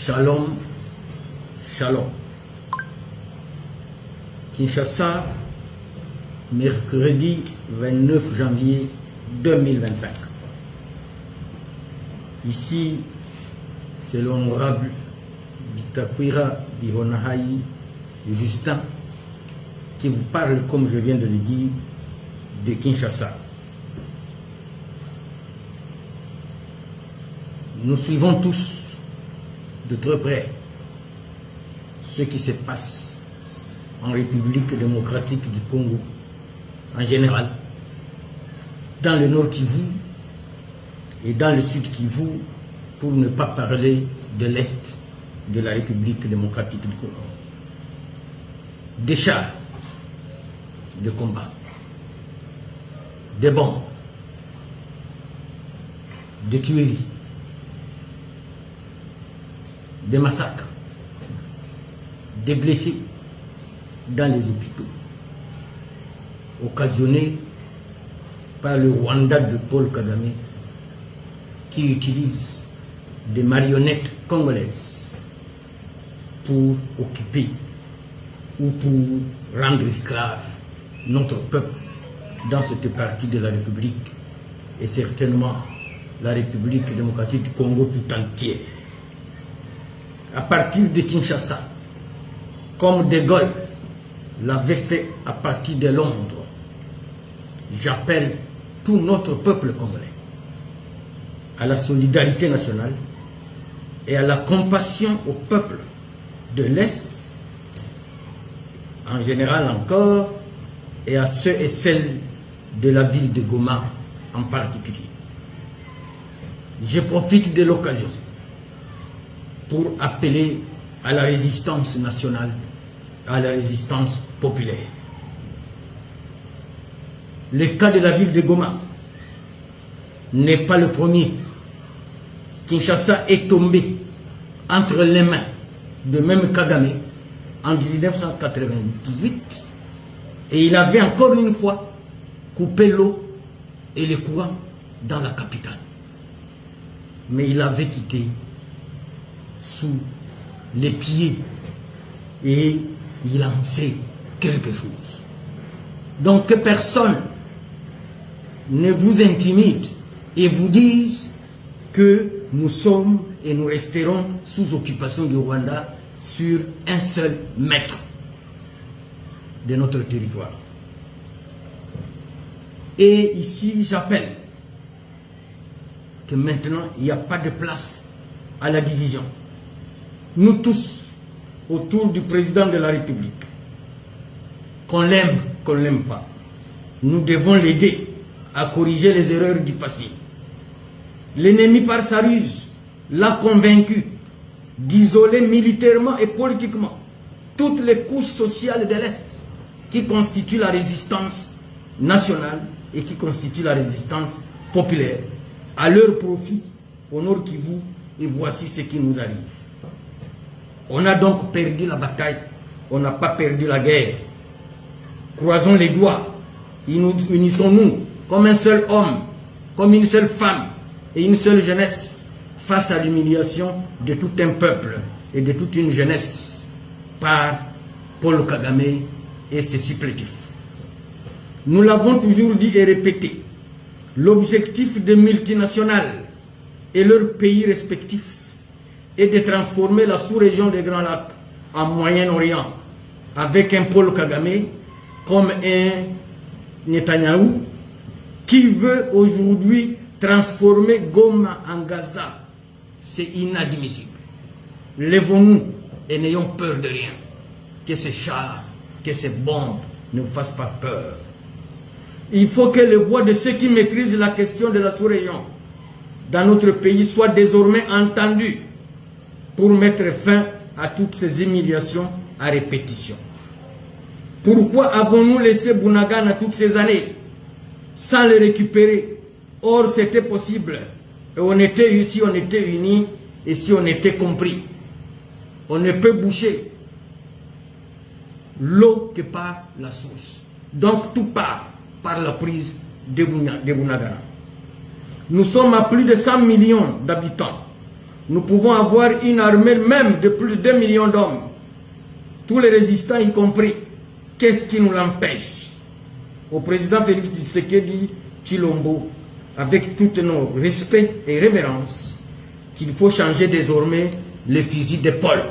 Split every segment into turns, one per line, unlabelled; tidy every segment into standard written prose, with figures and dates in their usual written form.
Shalom, shalom. Kinshasa, mercredi 29 janvier 2025. Ici, c'est l'honorable Bitakwira Bihonahai Justin qui vous parle, comme je viens de le dire, de Kinshasa. Nous suivons tous de très près ce qui se passe en République démocratique du Congo en général, dans le nord Kivu et dans le sud Kivu, pour ne pas parler de l'est de la République démocratique du Congo. Des chars de combat, des bombes, des tueries, des massacres, des blessés dans les hôpitaux, occasionnés par le Rwanda de Paul Kagame, qui utilise des marionnettes congolaises pour occuper ou pour rendre esclave notre peuple dans cette partie de la République et certainement la République démocratique du Congo tout entière. À partir de Kinshasa, comme De Gaulle l'avait fait à partir de Londres, j'appelle tout notre peuple congolais à la solidarité nationale et à la compassion au peuple de l'Est, en général encore, et à ceux et celles de la ville de Goma en particulier. Je profite de l'occasion pour appeler à la résistance nationale, à la résistance populaire. Le cas de la ville de Goma n'est pas le premier. Kinshasa est tombé entre les mains de même Kagame en 1998 et il avait encore une fois coupé l'eau et le courant dans la capitale. Mais il avait quitté sous les pieds et il en sait quelque chose. Donc que personne ne vous intimide et vous dise que nous sommes et nous resterons sous occupation du Rwanda sur un seul mètre de notre territoire. Et ici j'appelle que maintenant il n'y a pas de place à la division. Nous tous, autour du président de la République, qu'on l'aime, qu'on ne l'aime pas, nous devons l'aider à corriger les erreurs du passé. L'ennemi, par sa ruse, l'a convaincu d'isoler militairement et politiquement toutes les couches sociales de l'Est qui constituent la résistance nationale et qui constituent la résistance populaire à leur profit au Nord Kivu, et voici ce qui nous arrive. On a donc perdu la bataille, on n'a pas perdu la guerre. Croisons les doigts, unissons-nous comme un seul homme, comme une seule femme et une seule jeunesse face à l'humiliation de tout un peuple et de toute une jeunesse par Paul Kagame et ses supplétifs. Nous l'avons toujours dit et répété, l'objectif des multinationales et leurs pays respectifs est de transformer la sous-région des Grands Lacs en Moyen-Orient avec un Paul Kagame comme un Netanyahou qui veut aujourd'hui transformer Goma en Gaza. C'est inadmissible. Lèvons-nous et n'ayons peur de rien. Que ces chars, que ces bombes ne vous fassent pas peur. Il faut que les voix de ceux qui maîtrisent la question de la sous-région dans notre pays soient désormais entendues pour mettre fin à toutes ces humiliations à répétition. Pourquoi avons-nous laissé Bunagana toutes ces années sans le récupérer? Or, c'était possible. Et on était ici, on était unis et si on était compris. On ne peut boucher l'eau que par la source. Donc, tout part par la prise de Bunagana. Nous sommes à plus de 100 millions d'habitants. nous pouvons avoir une armée même de plus de 2 millions d'hommes, tous les résistants y compris. Qu'est-ce qui nous l'empêche? Au président Félix Tshisekedi Tshilombo, avec tous nos respects et révérences, qu'il faut changer désormais les fusils d'épaule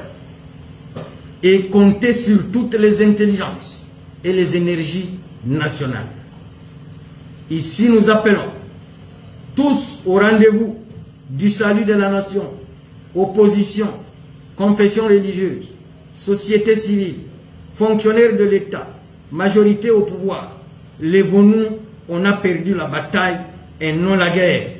et compter sur toutes les intelligences et les énergies nationales. Ici, nous appelons tous au rendez-vous du salut de la nation, opposition, confession religieuse, société civile, fonctionnaires de l'État, majorité au pouvoir. Lèvons-nous, on a perdu la bataille et non la guerre.